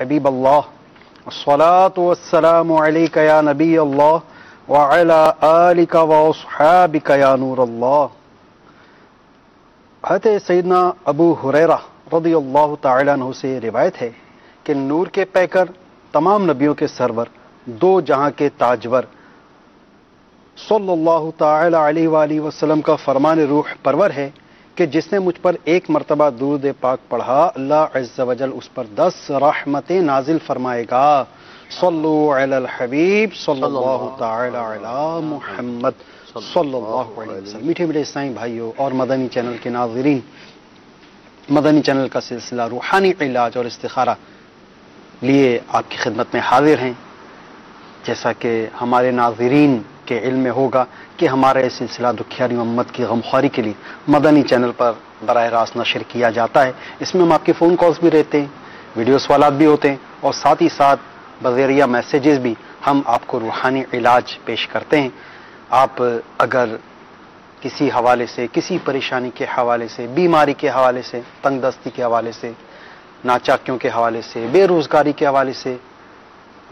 حبیب اللہ الصلاۃ والسلام علیک یا نبی اللہ وعلی آلک واصحابک یا نور اللہ۔ حضرت سیدنا ابو ہریرہ رضی اللہ تعالیٰ عنہ سے روایت ہے کہ نور کے پیکر، تمام نبیوں کے سرور، دو جہاں کے تاجور صلی اللہ تعالی علیہ وآلہ وسلم کا فرمان روح پرور ہے کہ جس نے مجھ پر ایک مرتبہ درود پاک پڑھا، اللہ عز و جل اس پر 10 رحمتیں نازل فرمائے گا۔ صلو علی الحبیب صلی اللہ تعالی علی محمد صلی اللہ علیہ وسلم۔ میٹھے میٹھے اسلامی بھائیوں اور مدنی چینل کے ناظرین، مدنی چینل کا سلسلہ روحانی علاج اور استخارہ لیے آپ کی خدمت میں حاضر ہیں۔ جیسا کہ ہمارے ناظرین کے علم میں ہوگا کہ ہمارا یہ سلسلہ دکھیاری امت کی غمخواری کے لیے مدنی چینل پر براہ راست نشر کیا جاتا ہے۔ اس میں ہم آپ کے فون کالز بھی رہتے ہیں، ویڈیو سوالات بھی ہوتے ہیں، اور ساتھ ہی ساتھ بذریعہ میسیجز بھی ہم آپ کو روحانی علاج پیش کرتے ہیں۔ آپ اگر کسی حوالے سے، کسی پریشانی کے حوالے سے، بیماری کے حوالے سے، تنگ دستی کے حوالے سے، ناچاکیوں کے حوالے سے، بے روزگاری کے حوالے سے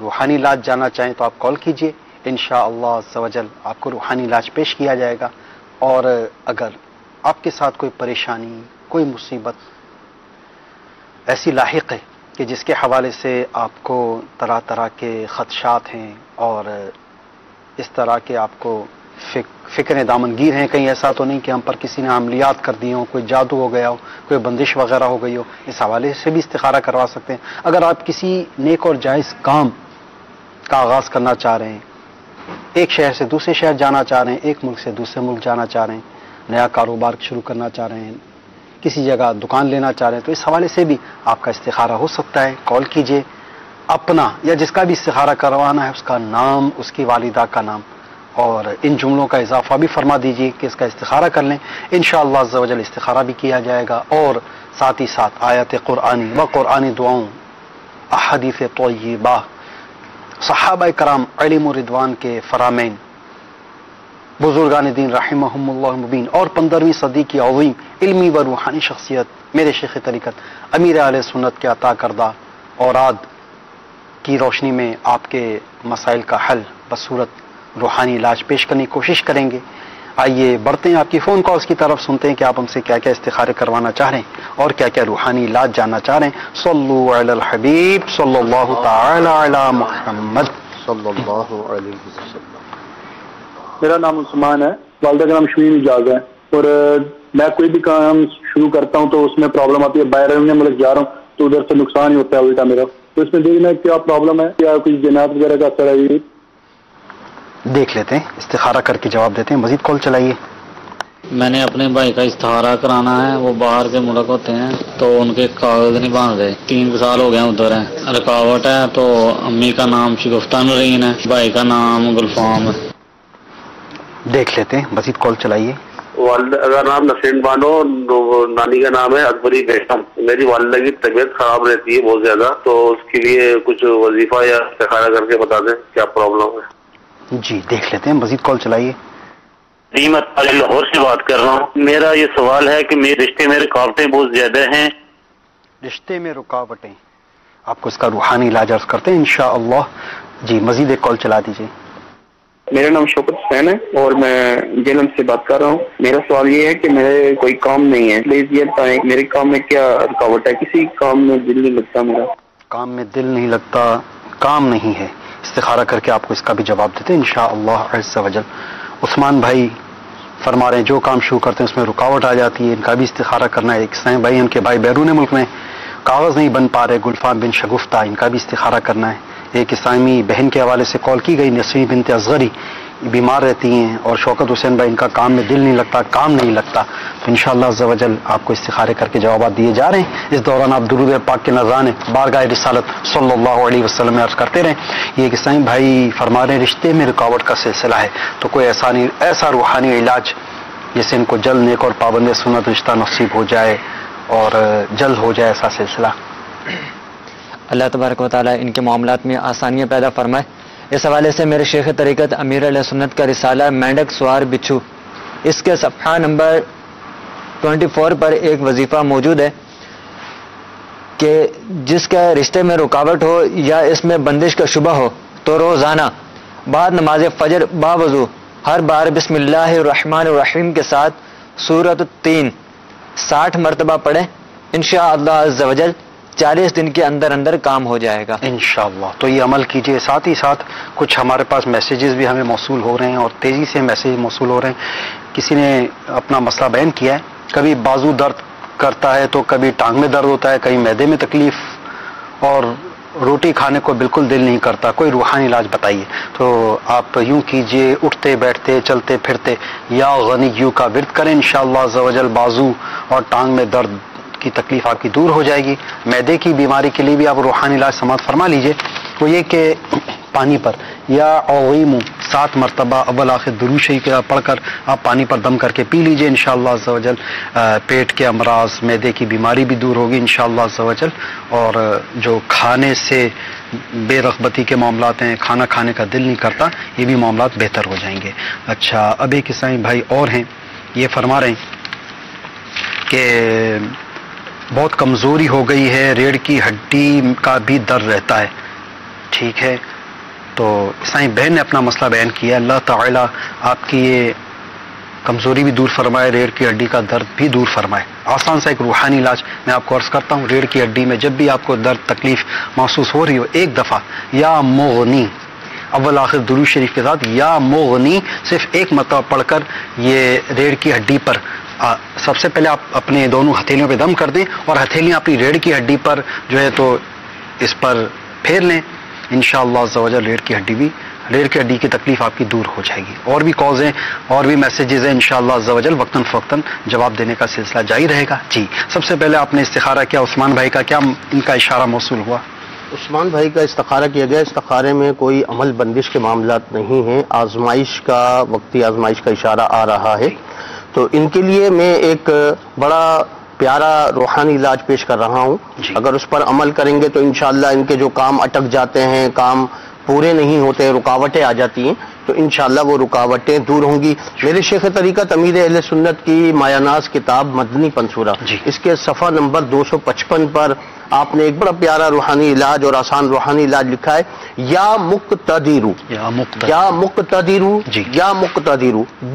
روحانی علاج جاننا چاہیں تو آپ کال کیجئے، انشاءاللہ عز و جل آپ کو روحانی علاج پیش کیا جائے گا۔ اور اگر آپ کے ساتھ کوئی پریشانی، کوئی مصیبت ایسی لاحق ہے کہ جس کے حوالے سے آپ کو طرح طرح کے خدشات ہیں اور اس طرح کے آپ کو فکریں دامنگیر ہیں، کہیں ایسا تو نہیں کہ ہم پر کسی نے عملیات کر دی ہوں، کوئی جادو ہو گیا ہو، کوئی بندش وغیرہ ہو گئی ہو، اس حوالے سے بھی استخارہ کروا سکتے ہیں۔ اگر آپ کسی نیک اور جائز کام کا آغاز کرنا چاہ رہے ہیں، ایک شہر سے دوسرے شہر جانا چاہ رہے ہیں، ایک ملک سے دوسرے ملک جانا چاہ رہے ہیں، نیا کاروبار شروع کرنا چاہ رہے ہیں، کسی جگہ دکان لینا چاہ رہے ہیں، تو اس حوالے سے بھی آپ کا استخارہ ہو سکتا ہے۔ کال کیجئے، اپنا یا جس کا بھی استخارہ کروانا ہے اس کا نام، اس کی والدہ کا نام، اور ان جملوں کا اضافہ بھی فرما دیجیے کہ اس کا استخارہ کر لیں، انشاءاللہ عز و جل استخارہ بھی کیا جائے گا، اور ساتھ ہی ساتھ آیات قرآنی و قرآنی دعاؤں، احادیث طیبہ، صحابہ کرام علم و رضوان کے فرامین، بزرگان دین رحمہم اللہ مبین، اور 15ویں صدی کی عظیم علمی و روحانی شخصیت میرے شیخ طریقت امیر اہل سنت کے عطا کردہ اوراد کی روشنی میں آپ کے مسائل کا حل بصورت روحانی علاج پیش کرنے کی کوشش کریں گے۔ آئیے بڑھتے ہیں آپ کی فون کالز کی طرف، سنتے ہیں کہ آپ ہم سے کیا کیا استخارے کروانا چاہ رہے ہیں اور کیا کیا روحانی علاج جاننا چاہ رہے ہیں۔ صلو علی الحبیب صلی اللہ تعالی علی محمد صلی اللہ علیہ وسلم۔ میرا نام عثمان ہے، والدہ کا نام شمیم اجاز ہے، اور میں کوئی بھی کام شروع کرتا ہوں تو اس میں پرابلم آتی ہے۔ بیرون ملک جا رہا ہوں تو ادھر سے نقصان ہی ہوتا ہے الٹا میرا، تو اس میں دیکھنا کیا پرابلم ہے، کیا کچھ جنات وغیرہ کا اثر ہے؟ یہ دیکھ لیتے ہیں، استخارہ کر کے جواب دیتے ہیں۔ مزید کال چلائیے۔ میں نے اپنے بھائی کا استخارہ کرانا ہے، وہ باہر کے ملک ہوتے ہیں تو ان کے کاغذ نہیں بن رہے، 3 سال ہو گئے ادھر ہیں، رکاوٹ ہے۔ تو امی کا نام شگفتہ نرین ہے، بھائی کا نام گلفام ہے۔ دیکھ لیتے ہیں، مزید کال چلائیے۔ والدہ کا نام نسرین بانو، نانی کا نام ہے اکبری بیگم۔ میری والدہ کی طبیعت خراب رہتی ہے بہت زیادہ، تو اس کے لیے کچھ وظیفہ یا استخارہ کر کے بتا دیں کیا پرابلم ہے۔ جی دیکھ لیتے ہیں، مزید کال چلائیے۔ میں لاہور سے بات کر رہا ہوں۔ میرا یہ سوال ہے کہ میرے رشتے میں رکاوٹیں بہت زیادہ ہیں۔ رشتے میں رکاوٹیں، آپ کو اس کا روحانی علاج عرض کرتے ہیں انشاءاللہ۔ جی مزید ایک کال چلا دیجیے۔ میرا نام شوکت حسین ہے اور میں جیلم سے بات کر رہا ہوں۔ میرا سوال یہ ہے کہ میرے کوئی کام نہیں ہے، پلیز یہ بتائیں میرے کام میں کیا رکاوٹ ہے؟ کسی کام میں دل نہیں لگتا میرا۔ کام میں دل نہیں لگتا، کام نہیں ہے، استخارہ کر کے آپ کو اس کا بھی جواب دیتے ہیں انشاءاللہ عز و جل۔ عثمان بھائی فرما رہے ہیں جو کام شروع کرتے ہیں اس میں رکاوٹ آ جاتی ہے، ان کا بھی استخارہ کرنا ہے۔ ایک سائیں بھائی، ان کے بھائی بیرون ملک میں کاغذ نہیں بن پا رہے، گلفام بن شگفتہ، ان کا بھی استخارہ کرنا ہے۔ ایک اسلامی بہن کے حوالے سے کال کی گئی، نسرین بنت اصغری، بیمار رہتی ہیں، اور شوکت حسین بھائی ان کا کام میں دل نہیں لگتا، کام نہیں لگتا، تو انشاءاللہ عز و جل آپ کو استخارے کر کے جوابات دیے جا رہے ہیں۔ اس دوران آپ درود پاک کے نذرانے بارگاہ رسالت صلی اللہ علیہ وسلم میں عرض کرتے رہیں۔ یہ ایک اسلامی بھائی فرما رہے ہیں رشتے میں رکاوٹ کا سلسلہ ہے، تو کوئی ایسا روحانی علاج جس سے ان کو جلد نیک اور پابند سنت رشتہ نصیب ہو جائے اور جلد ہو جائے ایسا سلسلہ۔ اللہ تبارک و تعالیٰ ان کے معاملات میں آسانیاں پیدا فرمائے۔ اس حوالے سے میرے شیخ طریقت امیر علیہ سنت کا رسالہ مینڈک سوار بچھو، اس کے صفحہ نمبر 24 پر ایک وظیفہ موجود ہے۔ کہ جس کے رشتے میں رکاوٹ ہو یا اس میں بندش کا شبہ ہو تو روزانہ بعد نماز فجر باوضو ہر بار بسم اللہ الرحمن الرحیم کے ساتھ سورۃ التین 60 مرتبہ پڑھیں، انشاءاللہ عز و جل 40 دن کے اندر اندر کام ہو جائے گا انشاءاللہ۔ تو یہ عمل کیجئے۔ ساتھ ہی ساتھ کچھ ہمارے پاس میسیجز بھی ہمیں موصول ہو رہے ہیں اور تیزی سے میسیج موصول ہو رہے ہیں۔ کسی نے اپنا مسئلہ بیان کیا ہے، کبھی بازو درد کرتا ہے تو کبھی ٹانگ میں درد ہوتا ہے، کبھی معدے میں تکلیف اور روٹی کھانے کو بالکل دل نہیں کرتا، کوئی روحانی علاج بتائیے۔ تو آپ یوں کیجئے، اٹھتے بیٹھتے چلتے پھرتے یا غنیوں کا ورد کریں، انشاءاللہ عز و جل بازو اور ٹانگ میں درد کی تکلیف آپ کی دور ہو جائے گی۔ معدے کی بیماری کے لیے بھی آپ روحانی علاج سماعت فرما لیجئے، وہ یہ کہ پانی پر یا عظیم 7 مرتبہ اول آخر درود شریف پڑھ کر آپ پانی پر دم کر کے پی لیجئے، انشاءاللہ عز و جل پیٹ کے امراض، معدے کی بیماری بھی دور ہوگی انشاءاللہ عز و جل، اور جو کھانے سے بے رغبتی کے معاملات ہیں، کھانا کھانے کا دل نہیں کرتا، یہ بھی معاملات بہتر ہو جائیں گے۔ اچھا، اب ایک عیسائی بھائی اور ہیں، یہ فرما رہے ہیں کہ بہت کمزوری ہو گئی ہے، ریڑھ کی ہڈی کا بھی درد رہتا ہے۔ ٹھیک ہے، تو عیسائی بہن نے اپنا مسئلہ بیان کیا، اللہ تعالیٰ آپ کی یہ کمزوری بھی دور فرمائے، ریڑھ کی ہڈی کا درد بھی دور فرمائے۔ آسان سا ایک روحانی علاج میں آپ کو عرض کرتا ہوں، ریڑھ کی ہڈی میں جب بھی آپ کو درد تکلیف محسوس ہو رہی ہو، ایک دفعہ یا مغنی اول آخر درود شریف کے ساتھ یا مغنی صرف ایک مرتبہ پڑھ کر یہ ریڑھ کی ہڈی پر سب سے پہلے آپ اپنے دونوں ہتھیلیوں پہ دم کر دیں اور ہتھیلیاں اپنی ریڑھ کی ہڈی پر جو ہے تو اس پر پھیر لیں، انشاءاللہ عز و جل ریڑھ کی ہڈی کی تکلیف آپ کی دور ہو جائے گی۔ اور بھی کالز ہیں اور بھی میسیجز ہیں، انشاءاللہ عز و جل وقتاً فوقتاً جواب دینے کا سلسلہ جاری رہے گا۔ جی، سب سے پہلے آپ نے استخارہ کیا عثمان بھائی کا، کیا ان کا اشارہ موصول ہوا؟ عثمان بھائی کا استخارہ کیا گیا، استخارے میں کوئی عمل بندش کے معاملات نہیں ہیں، آزمائش کا وقتی آزمائش کا اشارہ آ رہا ہے، تو ان کے لیے میں ایک بڑا پیارا روحانی علاج پیش کر رہا ہوں۔ اگر اس پر عمل کریں گے تو انشاءاللہ ان کے جو کام اٹک جاتے ہیں، کام پورے نہیں ہوتے، رکاوٹیں آ جاتی ہیں، تو انشاءاللہ وہ رکاوٹیں دور ہوں گی۔ میرے شیخ طریقت امیر اہل سنت کی مایہ ناز کتاب مدنی پنصورہ، اس کے صفحہ نمبر 255 پر آپ نے ایک بڑا پیارا روحانی علاج اور آسان روحانی علاج لکھا ہے، یا مقتدرو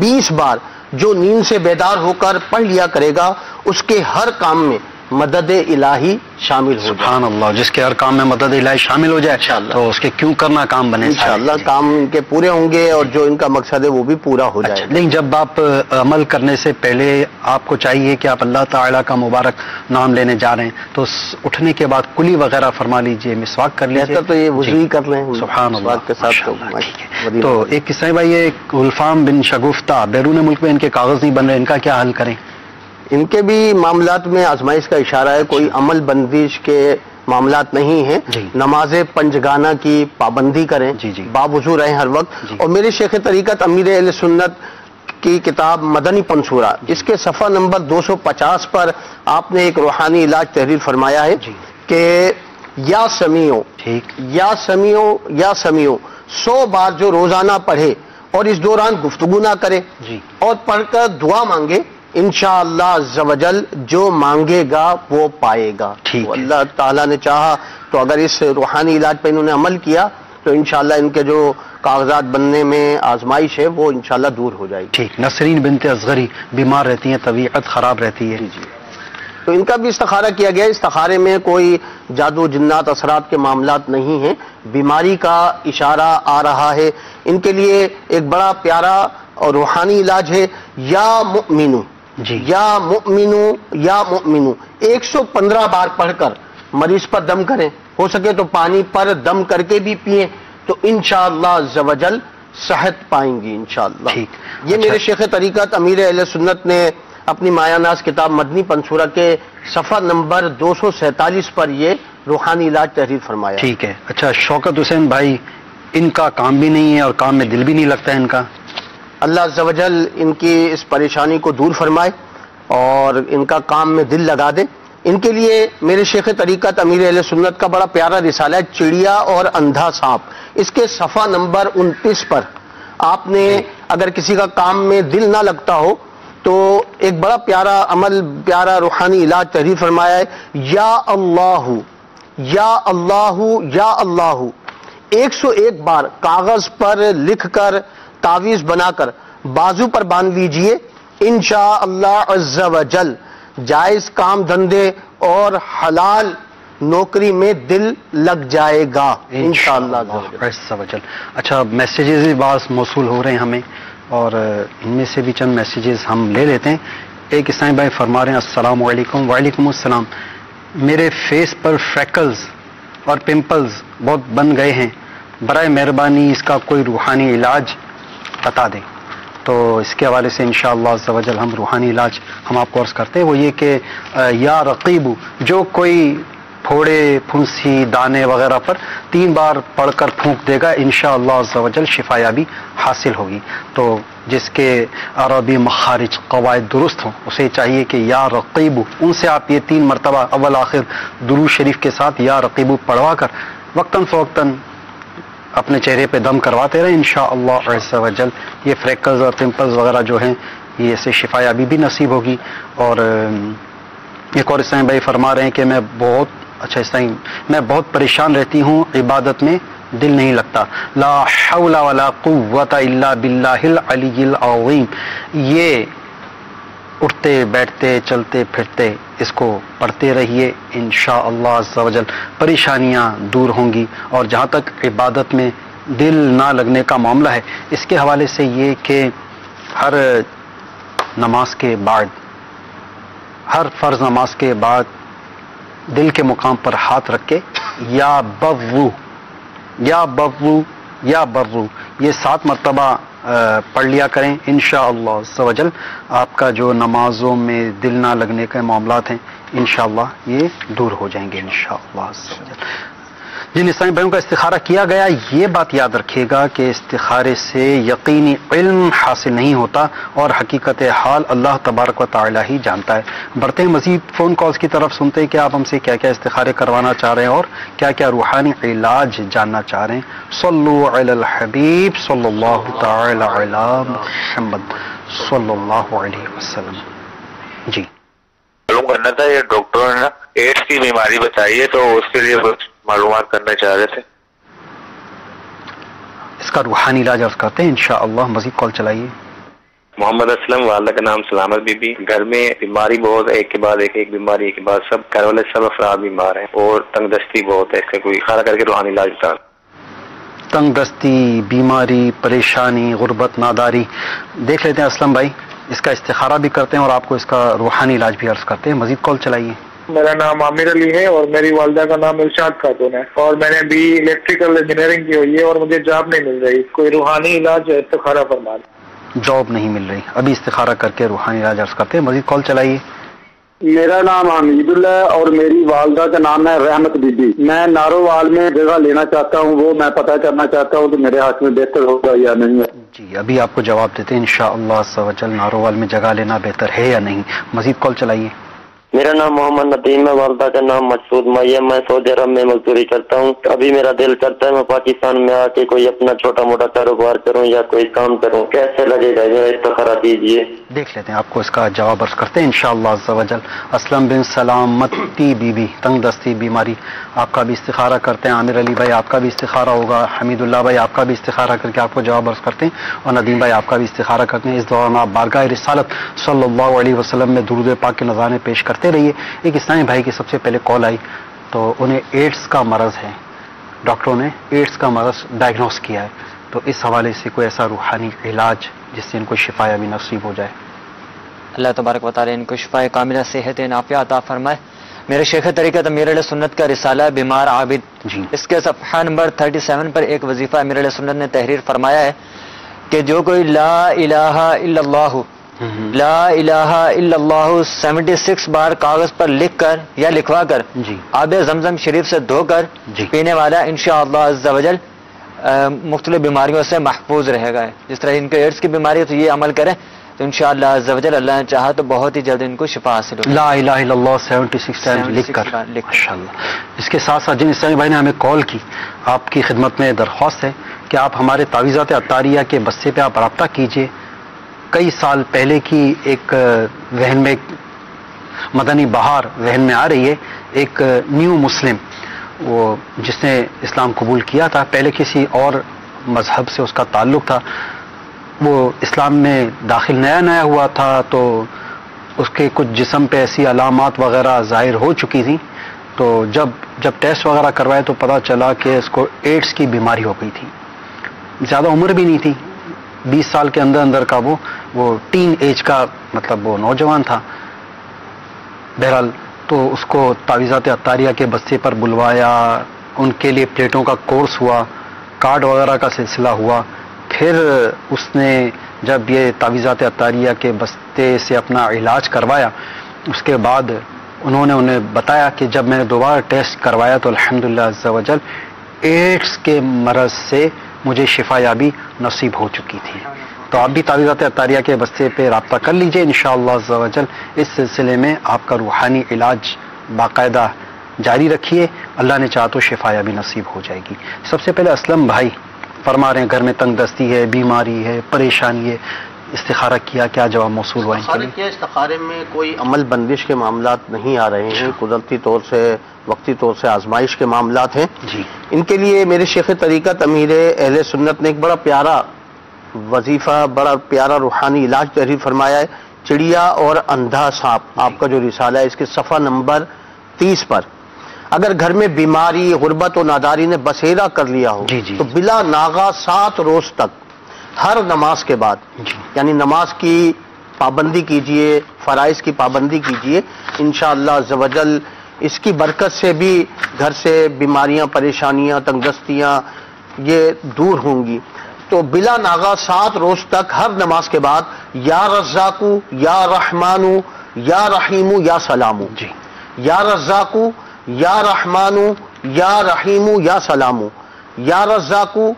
20 بار جو نیند سے بیدار ہو کر پڑھ لیا کرے گا، اس کے ہر کام میں مدد الہی شامل ہو جائے۔ سبحان اللہ، جس کے ہر کام میں مدد الہی شامل ہو جائے تو اس کے کیوں کرنا کام بنے، انشاءاللہ کام ان کے پورے ہوں گے اور جو ان کا مقصد ہے وہ بھی پورا ہو جائے۔ لیکن جب آپ عمل کرنے سے پہلے آپ کو چاہیے کہ آپ اللہ تعالیٰ کا مبارک نام لینے جا رہے ہیں تو اٹھنے کے بعد کلی وغیرہ فرما لیجئے، مسواک کر لیجئے، تو یہ وضو ہی کر لیں سبحان اللہ کے ساتھ۔ تو ایک قصہ بھائی، ایک غلفام بن شگفتہ بیرون ملک میں ان کے کاغذ نہیں بن رہے، ان کا کیا حل کریں؟ ان کے بھی معاملات میں آزمائش کا اشارہ ہے، کوئی عمل بندش کے معاملات نہیں ہیں۔ نماز پنجگانہ کی پابندی کریں، باوضو رہیں ہر وقت۔ اور میرے شیخ طریقت امیر اہل سنت کی کتاب مدنی پنصورہ، اس کے صفحہ نمبر 250 پر آپ نے ایک روحانی علاج تحریر فرمایا ہے کہ یا سمیعو 100 بار جو روزانہ پڑھے اور اس دوران گفتگو نہ کرے اور پڑھ کر دعا مانگے، انشاءاللہ عز و جل جو مانگے گا وہ پائے گا۔ اللہ تعالیٰ نے چاہا تو اگر اس روحانی علاج پہ انہوں نے عمل کیا تو انشاءاللہ ان کے جو کاغذات بننے میں آزمائش ہے وہ انشاءاللہ دور ہو جائے گی۔ ٹھیک، نسرین بنت اصغری بیمار رہتی ہیں، طبیعت خراب رہتی ہے، تو ان کا بھی استخارہ کیا گیا۔ استخارے میں کوئی جادو جنات اثرات کے معاملات نہیں ہیں، بیماری کا اشارہ آ رہا ہے۔ ان کے لیے ایک بڑا پیارا اور روحانی علاج ہے، یا مؤمنو 115 بار پڑھ کر مریض پر دم کریں، ہو سکے تو پانی پر دم کر کے بھی پئیں، تو انشاءاللہ عز و جل صحت پائیں گی انشاءاللہ۔ یہ میرے شیخ طریقت امیر اہل سنت نے اپنی مایہ ناز کتاب مدنی پنصورہ کے صفحہ نمبر 247 پر یہ روحانی علاج تحریر فرمایا۔ ٹھیک ہے۔ اچھا، شوکت حسین بھائی، ان کا کام بھی نہیں ہے اور کام میں دل بھی نہیں لگتا ہے ان کا، اللہ عز و جل ان کی اس پریشانی کو دور فرمائے اور ان کا کام میں دل لگا دے۔ ان کے لیے میرے شیخ طریقت امیر اہل سنت کا بڑا پیارا رسالہ ہے، چڑیا اور اندھا سانپ، اس کے صفحہ نمبر 29 پر آپ نے اگر کسی کا کام میں دل نہ لگتا ہو تو ایک بڑا پیارا عمل، پیارا روحانی علاج تحریر فرمایا ہے، یا اللہ یا اللہ یا اللہ 101 بار کاغذ پر لکھ کر تعویذ بنا کر بازو پر باندھ لیجئے، انشاءاللہ عز و جل جائز کام دھندے اور حلال نوکری میں دل لگ جائے گا انشاءاللہ عز و جل۔ اچھا، میسیجز بھی بعض موصول ہو رہے ہیں ہمیں، اور ان میں سے بھی چند میسیجز ہم لے لیتے ہیں۔ ایک اسلامی بھائی فرما رہے ہیں السلام علیکم۔ وعلیکم السلام۔ میرے فیس پر فریکلز اور پمپلز بہت بن گئے ہیں، برائے مہربانی اس کا کوئی روحانی علاج بتا دیں۔ تو اس کے حوالے سے انشاءاللہ عز و جل ہم روحانی علاج ہم آپ کو عرض کرتے ہیں، وہ یہ کہ یا رقیب، جو کوئی پھوڑے پھنسی دانے وغیرہ پر 3 بار پڑھ کر پھونک دے گا انشاءاللہ عز و جل شفا یابی حاصل ہوگی۔ تو جس کے عربی مخارج قواعد درست ہوں اسے چاہیے کہ یا رقیب، ان سے آپ یہ 3 مرتبہ اول آخر درود شریف کے ساتھ یا رقیب پڑھوا کر وقتاً فوقتاً اپنے چہرے پہ دم کرواتے رہیں انشاءاللہ عز و جل یہ فریکلز اور پمپلز وغیرہ جو ہیں یہ سے شفا یابی بھی نصیب ہوگی۔ اور ایک اور اسلامی بھائی فرما رہے ہیں کہ میں بہت پریشان رہتی ہوں، عبادت میں دل نہیں لگتا، لا حول ولا قوت الا باللہ العلی العظیم۔ یہ اٹھتے بیٹھتے چلتے پھرتے اس کو پڑھتے رہیے انشاءاللہ عز و جل پریشانیاں دور ہوں گی۔ اور جہاں تک عبادت میں دل نہ لگنے کا معاملہ ہے، اس کے حوالے سے یہ کہ ہر نماز کے بعد، ہر فرض نماز کے بعد دل کے مقام پر ہاتھ رکھ کے یا برو یا برو یا برو یہ 7 مرتبہ پڑھ لیا کریں انشاءاللہ عز و جل آپ کا جو نمازوں میں دل نہ لگنے کے معاملات ہیں انشاءاللہ یہ دور ہو جائیں گے انشاءاللہ عز و جل۔ جن اسلامی بھائیوں کا استخارہ کیا گیا یہ بات یاد رکھیے گا کہ استخارے سے یقینی علم حاصل نہیں ہوتا اور حقیقت حال اللہ تبارک و تعالی ہی جانتا ہے۔ بڑھتے ہیں مزید فون کالز کی طرف، سنتے ہیں کہ آپ ہم سے کیا کیا استخارے کروانا چاہ رہے ہیں اور کیا کیا روحانی علاج جاننا چاہ رہے ہیں۔ صلو علی الحبیب صلی اللہ تعالی علی محمد صلی اللہ علیہ وسلم۔ جی معلوم کرنا تھا، یہ ڈاکٹروں نے ایڈس کی بیماری بتائی ہے تو اس کے لیے معلومات کرنا چاہ رہے تھے۔ اس کا روحانی علاج عرض کرتے ہیں انشاءاللہ، مزید کال چلائیے۔ محمد اسلم، والدہ کا نام سلامت بی بی۔ گھر میں بیماری بہت ہے، ایک کے بعد ایک بیماری، ایک کے بعد سب گھر والے سب افراد بیمار ہیں اور تنگ دستی بہت ہے، اس کا کوئی خیال کر کے روحانی علاج بتا۔ تنگ دستی، بیماری، پریشانی، غربت، ناداری، دیکھ لیتے ہیں اسلم بھائی، اس کا استخارہ بھی کرتے ہیں اور آپ کو اس کا روحانی علاج بھی عرض کرتے ہیں۔ مزید کال چلائیے۔ میرا نام عامر علی ہے اور میری والدہ کا نام ارشاد خاتون ہے اور میں نے بھی الیکٹریکل انجینئرنگ کی ہوئی ہے اور مجھے جاب نہیں مل رہی، کوئی روحانی علاج استخارہ فرما دیں۔ جاب نہیں مل رہی، ابھی استخارہ کر کے روحانی علاج عرض کرتے ہیں۔ مزید کال چلائیے۔ میرا نام حمید اللہ ہے اور میری والدہ کا نام ہے رحمت بی بی۔ میں نارووال میں جگہ لینا چاہتا ہوں، وہ میں پتہ کرنا چاہتا ہوں تو میرے ہاتھ میں بہتر ہوگا یا نہیں ہے۔ جی ابھی آپ کو جواب دیتے ہیں انشاءاللہ عز و جل، نارووال میں جگہ لینا بہتر ہے یا نہیں۔ مزید کال چلائیے۔ میرا نام محمد ندیم ہے، والدہ کا نام مقصود مئی ہے، میں سعودی عرب میں مزدوری کرتا ہوں۔ ابھی میرا دل کرتا ہے میں پاکستان میں آ کے کوئی اپنا چھوٹا موٹا کاروبار کروں یا کوئی کام کروں، کیسے لگے گا؟ استخارہ کیجیے۔ دیکھ لیتے ہیں، آپ کو اس کا جواب عرض کرتے ہیں انشاءاللہ عز و جل۔ اسلم بن سلامتی بی بی، تنگ دستی بیماری، آپ کا بھی استخارہ کرتے ہیں۔ عامر علی بھائی آپ کا بھی استخارہ ہوگا، حمید اللہ بھائی آپ کا بھی استخارہ کر کے آپ کو جواب عرض کرتے ہیں، اور ندیم بھائی آپ کا بھی استخارہ کرتے ہیں۔ اس دوران آپ بارگاہ رسالت صلی اللہ علیہ وسلم میں درود پاک کے نذرانے پیش کرتے رہیے۔ ایک اسلامی بھائی کی سب سے پہلے کال آئی تو انہیں ایڈس کا مرض ہے، ڈاکٹروں نے ایڈس کا مرض ڈائگنوز کیا ہے، تو اس حوالے سے کوئی ایسا روحانی علاج جس سے ان کو شفا یابی نصیب ہو جائے۔ اللہ تبارک و تعالی ان کو شفا کاملہ صحت نافعہ عطا فرمائے۔ میرے شیخ طریقت امیر علیہ سنت کا رسالہ بیمار عابد، جی اس کے صفحہ نمبر 37 پر ایک وظیفہ امیر علیہ سنت نے تحریر فرمایا ہے کہ جو کوئی لا الہ الا اللہ لا الہ الا اللہ 76 بار کاغذ پر لکھ کر یا لکھوا کر جی آب زمزم شریف سے دھو کر جی پینے والا انشاءاللہ عز و جل مختلف بیماریوں سے محفوظ رہے گا۔ جس طرح ان کو ایڈس کی بیماری ہے تو یہ عمل کریں تو انشاءاللہ عز و جل اللہ نے چاہا تو بہت ہی جلد ان کو شفا حاصل ہوگی۔ لا الہ الا اللہ 76 ٹائمز لکھ کر ماشاءاللہ۔ اس کے ساتھ ساتھ جن اسلامی بھائی نے ہمیں کال کی، آپ کی خدمت میں درخواست ہے کہ آپ ہمارے تعویذات عطاریہ کے بستے پہ آپ رابطہ کیجئے، کئی سال پہلے کی ایک ذہن میں مدنی بہار ذہن میں آ رہی ہے. ایک نیو مسلم وہ جس نے اسلام قبول کیا تھا, پہلے کسی اور مذہب سے اس کا تعلق تھا, وہ اسلام میں داخل نیا ہوا تھا, تو اس کے کچھ جسم پہ ایسی علامات وغیرہ ظاہر ہو چکی تھیں. تو جب ٹیسٹ وغیرہ کروائے تو پتہ چلا کہ اس کو ایڈز کی بیماری ہو گئی تھی. زیادہ عمر بھی نہیں تھی, 20 سال کے اندر کا وہ ٹین ایج کا مطلب وہ نوجوان تھا. بہرحال تو اس کو تعویذات عطاریہ کے بستے پر بلوایا, ان کے لیے پلیٹوں کا کورس ہوا, کارڈ وغیرہ کا سلسلہ ہوا. پھر اس نے جب یہ تعویذات عطاریہ کے بستے سے اپنا علاج کروایا, اس کے بعد انہوں نے انہیں بتایا کہ جب میں نے دوبارہ ٹیسٹ کروایا تو الحمدللہ عز و جل ایڈز کے مرض سے مجھے شفا یابی نصیب ہو چکی تھی. تو آپ بھی تعویذات عطاریہ کے بستے پہ رابطہ کر لیجئے انشاءاللہ عز و جل. اس سلسلے میں آپ کا روحانی علاج باقاعدہ جاری رکھیے, اللہ نے چاہا تو شفا یابی نصیب ہو جائے گی. سب سے پہلے اسلم بھائی فرما رہے ہیں گھر میں تنگ دستی ہے, بیماری ہے, پریشانی ہے, استخارہ کیا, کیا جواب موصول ہوا ان کے لیے؟ استخارے میں کوئی عمل بندش کے معاملات نہیں آ رہے ہیں, قدرتی طور سے وقتی طور سے آزمائش کے معاملات ہیں. جی, ان کے لیے میرے شیخ طریقت امیر اہل سنت نے ایک بڑا پیارا وظیفہ, بڑا پیارا روحانی علاج تحریر فرمایا ہے. چڑیا اور اندھا سانپ آپ کا جو رسالہ ہے, اس کے صفحہ نمبر 30 پر اگر گھر میں بیماری, غربت و ناداری نے بسیرا کر لیا ہو تو بلا ناغا 7 روز تک ہر نماز کے بعد, یعنی نماز کی پابندی کیجئے, فرائض کی پابندی کیجئے, انشاءاللہ عز و جل اس کی برکت سے بھی گھر سے بیماریاں, پریشانیاں, تنگ دستیاں یہ دور ہوں گی. تو بلا ناغا 7 روز تک ہر نماز کے بعد یا رزاقو, یا رحمانو, یا رحیمو, یا سلامو, یا رزاقو, یا رحمانو, یا رحیمو, یا سلامو, یا رزاقو,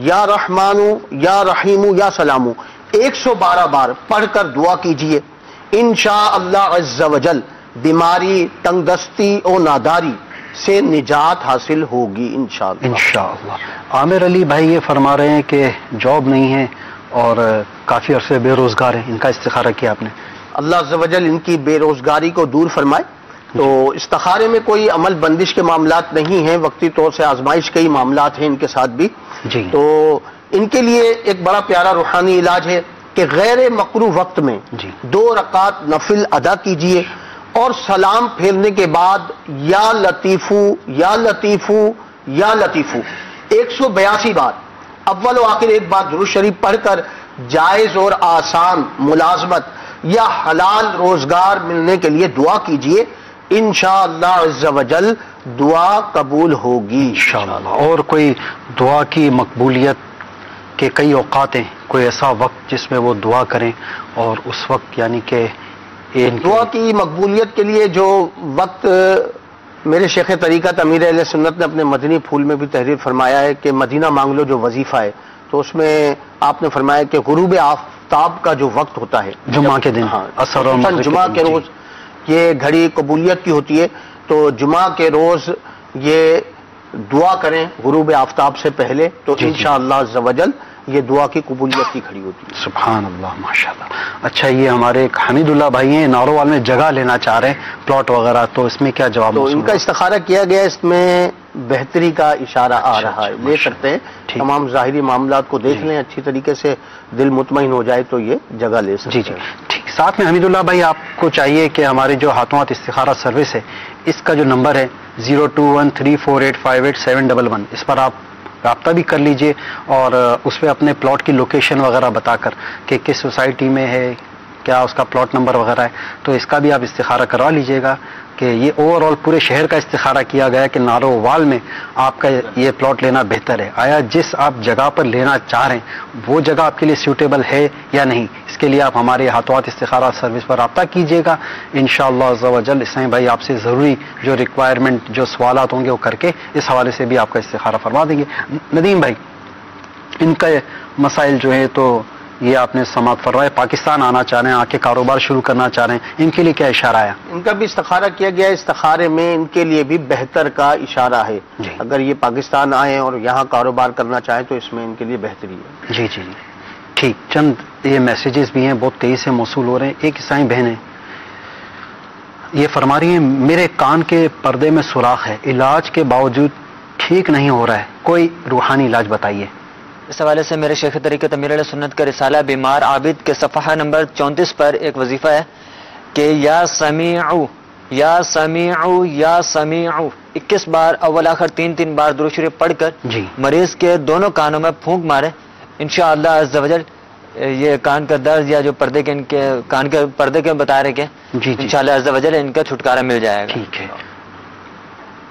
یا رحمانو, یا رحیمو, یا سلامو 112 بار پڑھ کر دعا کیجئے. انشاءاللہ عز و جل بیماری, تنگ دستی اور ناداری سے نجات حاصل ہوگی انشاءاللہ. عامر علی بھائی یہ فرما رہے ہیں کہ جاب نہیں ہے اور کافی عرصے بے روزگار ہیں, ان کا استخارہ کیا آپ نے؟ اللہ عز و جل ان کی بے روزگاری کو دور فرمائے. تو استخارے میں کوئی عمل بندش کے معاملات نہیں ہیں, وقتی طور سے آزمائش کے ہی معاملات ہیں ان کے ساتھ بھی. تو ان کے لیے ایک بڑا پیارا روحانی علاج ہے کہ غیر مکروہ وقت میں 2 رکعت نفل ادا کیجئے اور سلام پھیرنے کے بعد یا لطیفو, یا لطیفو, یا لطیفو 182 بار اول و آخر ایک بار درود شریف پڑھ کر جائز اور آسان ملازمت یا حلال روزگار ملنے کے لیے دعا کیجئے. انشاءاللہ عز و جل دعا قبول ہوگی انشاءاللہ. اور کوئی دعا کی مقبولیت کے کئی اوقات ہیں, کوئی ایسا وقت جس میں وہ دعا کریں اور اس وقت یعنی کہ دعا کی مقبولیت کے لیے جو وقت میرے شیخ طریقت امیر اہل سنت نے اپنے مدنی پھول میں بھی تحریر فرمایا ہے کہ مدینہ مانگ لو جو وظیفہ ہے, تو اس میں آپ نے فرمایا کہ غروب آفتاب کا جو وقت ہوتا ہے جمعہ کے دن, جمعہ کے روز یہ گھڑی قبولیت کی ہوتی ہے. تو جمعہ کے روز یہ دعا کریں غروب آفتاب سے پہلے, تو انشاءاللہ عز و جل یہ دعا کی قبولیت کی کھڑی ہوتی ہے. سبحان اللہ, ماشاءاللہ. اچھا, یہ ہمارے ایک حمید اللہ بھائی ہیں ناروال میں جگہ لینا چاہ رہے ہیں, پلاٹ وغیرہ, تو اس میں کیا جواب؟ تو ان کا استخارہ کیا گیا, اس میں بہتری کا اشارہ آ رہا ہے, لے سکتے ہیں. تمام ظاہری معاملات کو دیکھ لیں, اچھی طریقے سے دل مطمئن ہو جائے تو یہ جگہ لے سکتے ہیں. ٹھیک. ساتھ میں حمید اللہ بھائی آپ کو چاہیے کہ ہمارے جو ہاتھوں ہاتھ استخارہ سروس ہے, اس کا جو نمبر ہے 0213485811, اس پر آپ رابطہ بھی کر لیجئے اور اس پہ اپنے پلاٹ کی لوکیشن وغیرہ بتا کر کہ کس سوسائٹی میں ہے, کیا اس کا پلاٹ نمبر وغیرہ ہے, تو اس کا بھی آپ استخارہ کروا لیجئے گا. کہ یہ اوور آل پورے شہر کا استخارہ کیا گیا کہ نارووال میں آپ کا یہ پلاٹ لینا بہتر ہے. آیا جس آپ جگہ پر لینا چاہ رہے ہیں وہ جگہ آپ کے لیے سیوٹیبل ہے یا نہیں, اس کے لیے آپ ہمارے ہاتھوں ہاتھ استخارہ سروس پر رابطہ کیجیے گا انشاءاللہ عز و جل. اسلام بھائی آپ سے ضروری جو ریکوائرمنٹ, جو سوالات ہوں گے وہ کر کے اس حوالے سے بھی آپ کا استخارہ فرما دیں گے. ندیم بھائی, ان کا مسائل جو ہے تو یہ آپ نے سماعت فرمایا, پاکستان آنا چاہ رہے ہیں, آ کے کاروبار شروع کرنا چاہ رہے ہیں, ان کے لیے کیا اشارہ آیا؟ ان کا بھی استخارہ کیا گیا, استخارے میں ان کے لیے بھی بہتر کا اشارہ ہے. اگر یہ پاکستان آئیں اور یہاں کاروبار کرنا چاہیں تو اس میں ان کے لیے بہتری ہے. جی. ٹھیک، چند یہ میسیجز بھی ہیں بہت تیزی سے موصول ہو رہے ہیں. ایک عیسائی بہن ہے، یہ فرما رہی ہیں میرے کان کے پردے میں سوراخ ہے، علاج کے باوجود ٹھیک نہیں ہو رہا ہے، کوئی روحانی علاج بتائیے. اس حوالے سے میرے شیخ طریقت امیر علیہ سنت کا رسالہ بیمار عابد کے صفحہ نمبر 34 پر ایک وظیفہ ہے کہ یا سمیعو یا سمیعو یا سمیعو 21 بار اول آخر 3 بار درود شریف پڑھ کر جی مریض کے دونوں کانوں میں پھونک مارے. انشاءاللہ عز و جل یہ کان کا درد یا جو پردے کے ان کے کان کے پردے کے بتا رہے کہ جی انشاءاللہ عز و جل ان کا چھٹکارا مل جائے گا. ٹھیک ہے.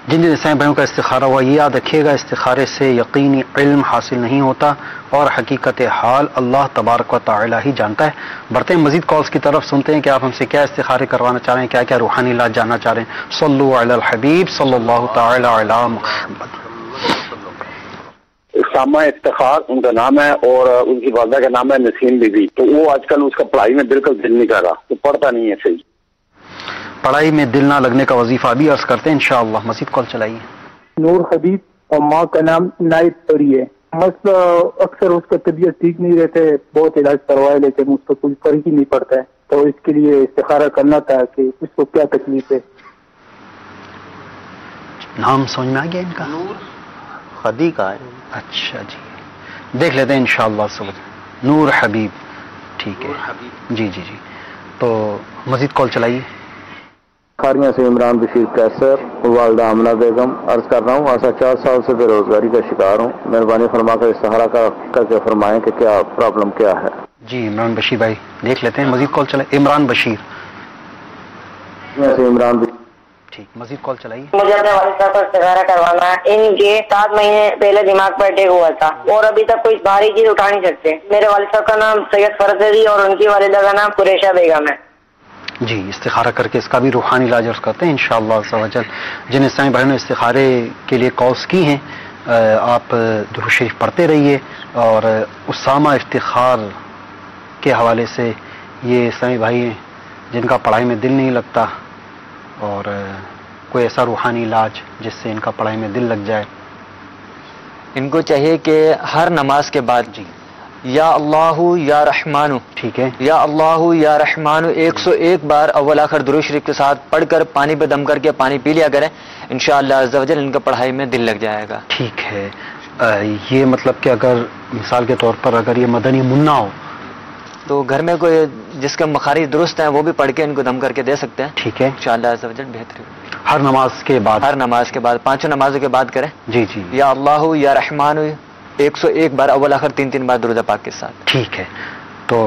جن عیسائی بھائیوں کا استخارہ ہوا یہ یاد رکھیے گا استخارے سے یقینی علم حاصل نہیں ہوتا اور حقیقت حال اللہ تبارک و تعالی ہی جانتا ہے. بڑھتے ہیں مزید کالز کی طرف، سنتے ہیں کہ آپ ہم سے کیا استخارے کروانا چاہ رہے ہیں، کیا کیا روحانی علاج جاننا چاہ رہے ہیں. صلو علی الحبیب صلی اللہ تعالی علی محمد. سامہ افتخار ان کا نام ہے اور ان کی والدہ کا نام ہے نسیم بی بی. تو وہ آج کل اس کا پڑھائی میں بالکل دل نہیں کر رہا، تو پڑھتا نہیں ہے صحیح. پڑھائی میں دل نہ لگنے کا وظیفہ بھی عرض کرتے ہیں انشاءاللہ. مزید کال چلائیے. نور حبیب اور ماں کا نام نائب پری ہے. مسئلہ اکثر اس کا طبیعت ٹھیک نہیں رہتے، بہت علاج کروائے لیکن اس کو کوئی فرق ہی نہیں پڑتا ہے، تو اس کے لیے استخارہ کرنا تھا کہ اس کو کیا تکلیف ہے. نام سمجھ میں آ گیا ان کا؟ نور خدی کا ہے. اچھا جی، دیکھ لیتے ہیں انشاءاللہ. نور حبیب، ٹھیک ہے جی جی جی. تو مزید کال چلائیے. کھارمیہ سے عمران بشیر کیسر، والدہ آمنہ بیگم. عرض کر رہا ہوں آسا 4 سال سے بے روزگاری کا شکار ہوں، مہربانی فرما کر استخارہ کر کے فرمائیں کہ کیا پرابلم کیا ہے. جی عمران بشیر بھائی دیکھ لیتے ہیں. مزید کال چلائیے. عمران بشیر. سے عمران بشیر، ٹھیک، مزید کال چلائیے. مجھے اپنے والد صاحب کو استخارہ کروانا ہے. ان کے 7 مہینے پہلے دماغ پر اٹیک ہوا تھا اور ابھی تک کوئی بھاری چیز اٹھا نہیں سکتے. میرے والد صاحب کا نام سید فرد علی اور ان کی والدہ کا نام قریشہ بیگم ہے. جی استخارہ کر کے اس کا بھی روحانی علاج عرض کرتے ہیں انشاءاللہ عز و جل. جن عیسائی بھائیوں نے استخارے کے لیے کالز کی ہیں آپ درود شریف پڑھتے رہیے. اور اسامہ افتخار کے حوالے سے یہ عیسائی بھائی ہیں جن کا پڑھائی میں دل نہیں لگتا اور کوئی ایسا روحانی علاج جس سے ان کا پڑھائی میں دل لگ جائے. ان کو چاہیے کہ ہر نماز کے بعد جی یا اللہ یا رحمانو، ٹھیک ہے، یا اللہ یا رحمانو 101 بار اول آخر درود شریف کے ساتھ پڑھ کر پانی پہ دم کر کے پانی پی لیا کریں. انشاءاللہ عز و جل ان کا پڑھائی میں دل لگ جائے گا. ٹھیک ہے. یہ مطلب کہ اگر مثال کے طور پر اگر یہ مدنی منا ہو تو گھر میں کوئی جس کے مخارج درست ہیں وہ بھی پڑھ کے ان کو دم کر کے دے سکتے ہیں. ٹھیک ہے، انشاءاللہ عز و جل بہترین. ہر نماز کے بعد، ہر نماز کے بعد 5 نمازوں کے بعد کریں. جی جی. یا اللہ یا رحمان 101 بار اول آخر 3 بار درود پاک کے ساتھ. ٹھیک ہے. تو